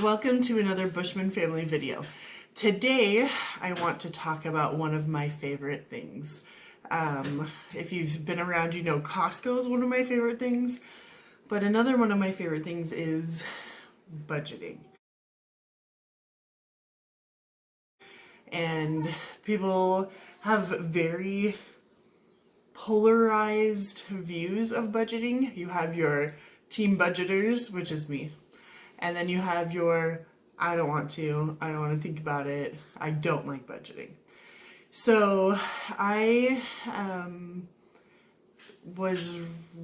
welcome to another Bushman family video. Today I want to talk about one of my favorite things. If you've been around, you know Costco is one of my favorite things, but another one of my favorite things is budgeting. And people have very polarized views of budgeting. You have your team budgeters, which is me. And then you have your, I don't want to think about it, I don't like budgeting. So I was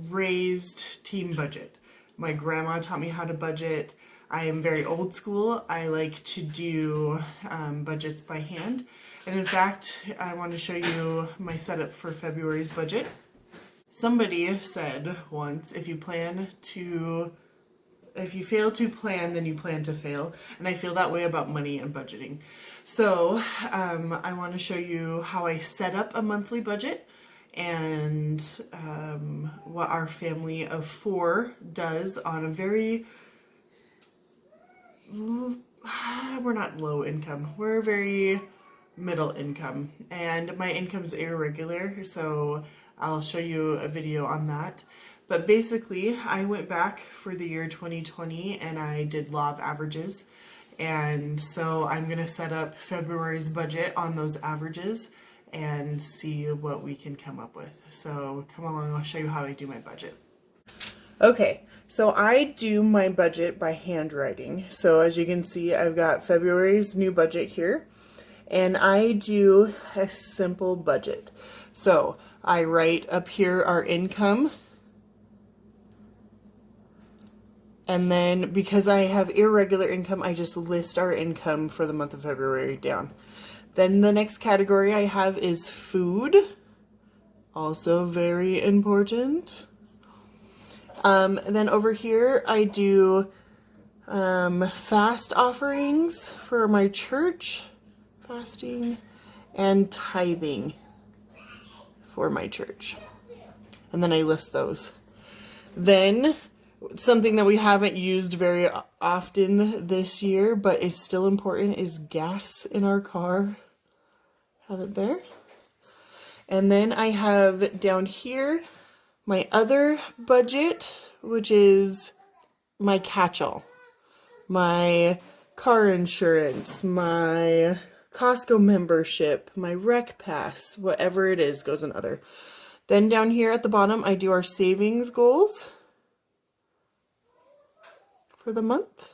raised team budget. My grandma taught me how to budget. I am very old school. I like to do budgets by hand. And in fact, I want to show you my setup for February's budget. Somebody said once, if you fail to plan, then you plan to fail. And I feel that way about money and budgeting. So I want to show you how I set up a monthly budget and what our family of 4 does on a very, we're not low income, we're very middle income. And my income's irregular, so I'll show you a video on that. But basically, I went back for the year 2020 and I did law of averages. And so I'm going to set up February's budget on those averages and see what we can come up with. So come along, I'll show you how I do my budget. Okay, so I do my budget by handwriting. So as you can see, I've got February's new budget here. And I do a simple budget. So I write up here our income. And then because I have irregular income, I just list our income for the month of February down. Then the next category I have is food. Also very important. And then over here I do fast offerings for my church, fasting, and tithing for my church. And then I list those. Then something that we haven't used very often this year, but is still important, is gas in our car. Have it there. And then I have down here my other budget, which is my catch-all. My car insurance, my Costco membership, my rec pass, whatever it is goes in other. Then down here at the bottom, I do our savings goals for the month.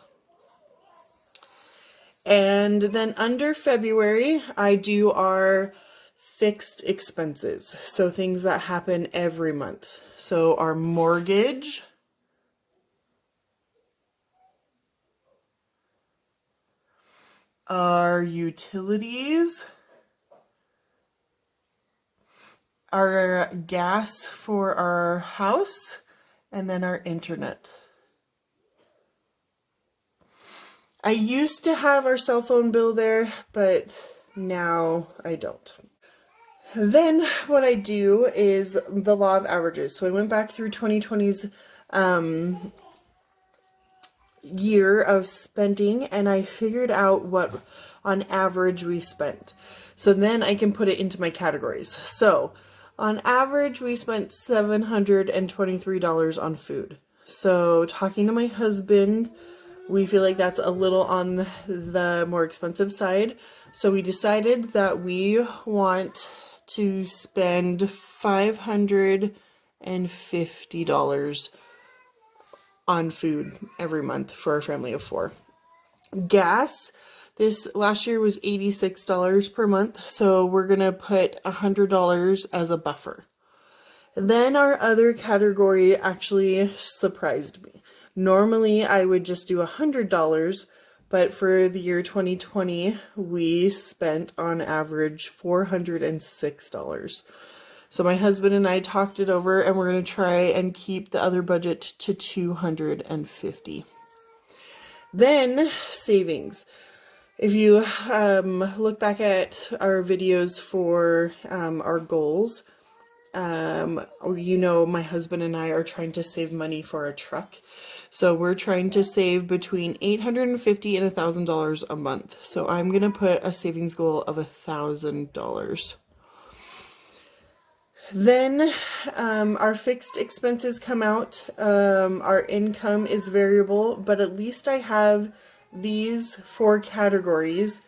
And then under February, I do our fixed expenses. So things that happen every month. So our mortgage, our utilities, our gas for our house, and then our internet. I used to have our cell phone bill there, but now I don't. Then what I do is the law of averages. So I went back through 2020's year of spending and I figured out what on average we spent. So then I can put it into my categories. So on average we spent $723 on food. So talking to my husband, we feel like that's a little on the more expensive side. So we decided that we want to spend $550 on food every month for our family of 4. Gas, this last year was $86 per month. So we're going to put $100 as a buffer. Then our other category actually surprised me. Normally, I would just do $100, but for the year 2020, we spent on average $406. So my husband and I talked it over, and we're going to try and keep the other budget to $250. Then savings. If you look back at our videos for our goals, You know, my husband and I are trying to save money for a truck. So we're trying to save between $850 and $1,000 a month. So I'm going to put a savings goal of $1,000. Then our fixed expenses come out. Our income is variable, but at least I have these 4 categories.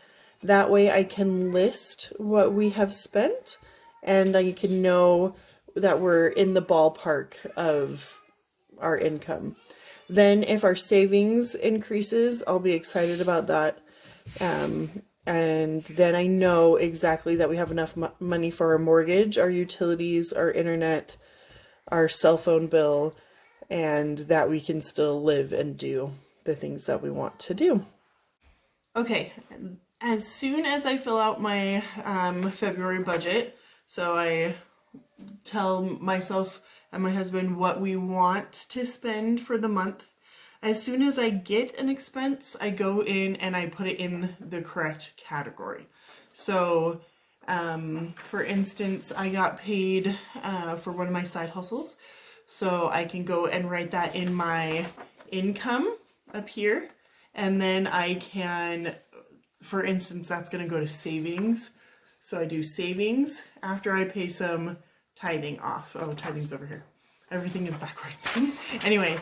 That way I can list what we have spent and I can know that we're in the ballpark of our income. Then if our savings increases, I'll be excited about that. And then I know exactly that we have enough money for our mortgage, our utilities, our internet, our cell phone bill, and that we can still live and do the things that we want to do. Okay, as soon as I fill out my February budget, so I tell myself and my husband what we want to spend for the month. As soon as I get an expense, I go in and I put it in the correct category. So, for instance, I got paid for one of my side hustles. So I can go and write that in my income up here. And then I can, for instance, that's going to go to savings. So I do savings after I pay some tithing off. Oh, tithing's over here. Everything is backwards. Anyway,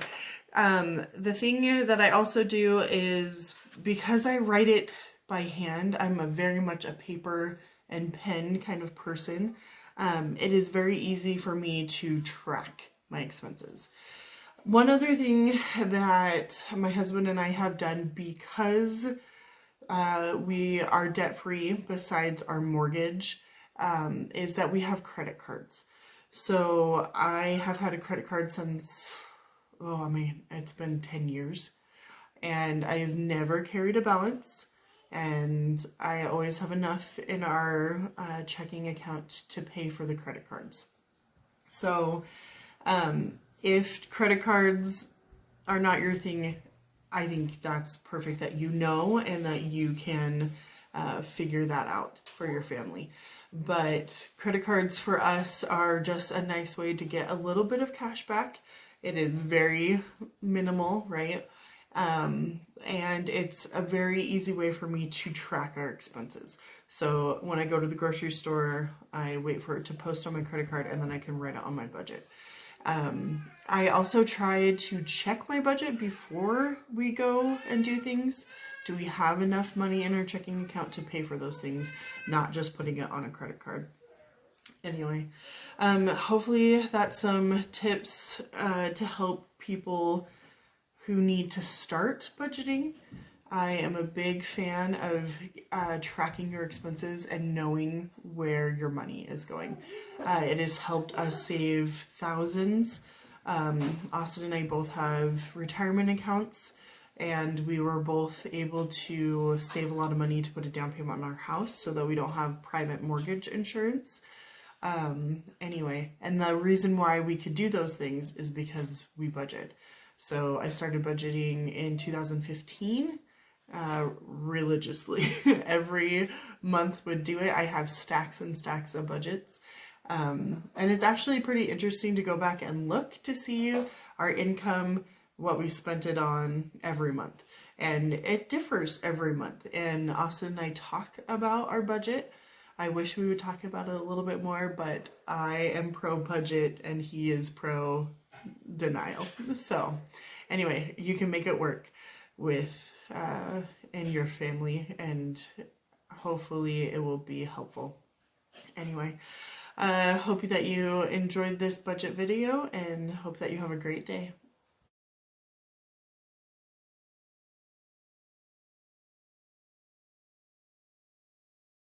the thing that I also do is, because I write it by hand, I'm very much a paper and pen kind of person. It is very easy for me to track my expenses. One other thing that my husband and I have done, because we are debt-free besides our mortgage, is that we have credit cards. So I have had a credit card since, it's been 10 years. And I have never carried a balance. And I always have enough in our checking account to pay for the credit cards. So if credit cards are not your thing, I think that's perfect that you know and that you can figure that out for your family. But credit cards for us are just a nice way to get a little bit of cash back. It is very minimal, right? And it's a very easy way for me to track our expenses. So when I go to the grocery store, I wait for it to post on my credit card and then I can write it on my budget. I also try to check my budget before we go and do things. Do we have enough money in our checking account to pay for those things, not just putting it on a credit card? Anyway, hopefully that's some tips to help people who need to start budgeting. I am a big fan of tracking your expenses and knowing where your money is going. It has helped us save thousands. Austin and I both have retirement accounts, and we were both able to save a lot of money to put a down payment on our house so that we don't have private mortgage insurance. Anyway, and the reason why we could do those things is because we budget. So I started budgeting in 2015 religiously. Every month would do it. I have stacks and stacks of budgets. And it's actually pretty interesting to go back and look to see our income, what we spent it on every month. And it differs every month. And Austin and I talk about our budget. I wish we would talk about it a little bit more, but I am pro budget and he is pro denial. So anyway, you can make it work with in your family, and hopefully it will be helpful. Anyway, hope that you enjoyed this budget video and hope that you have a great day.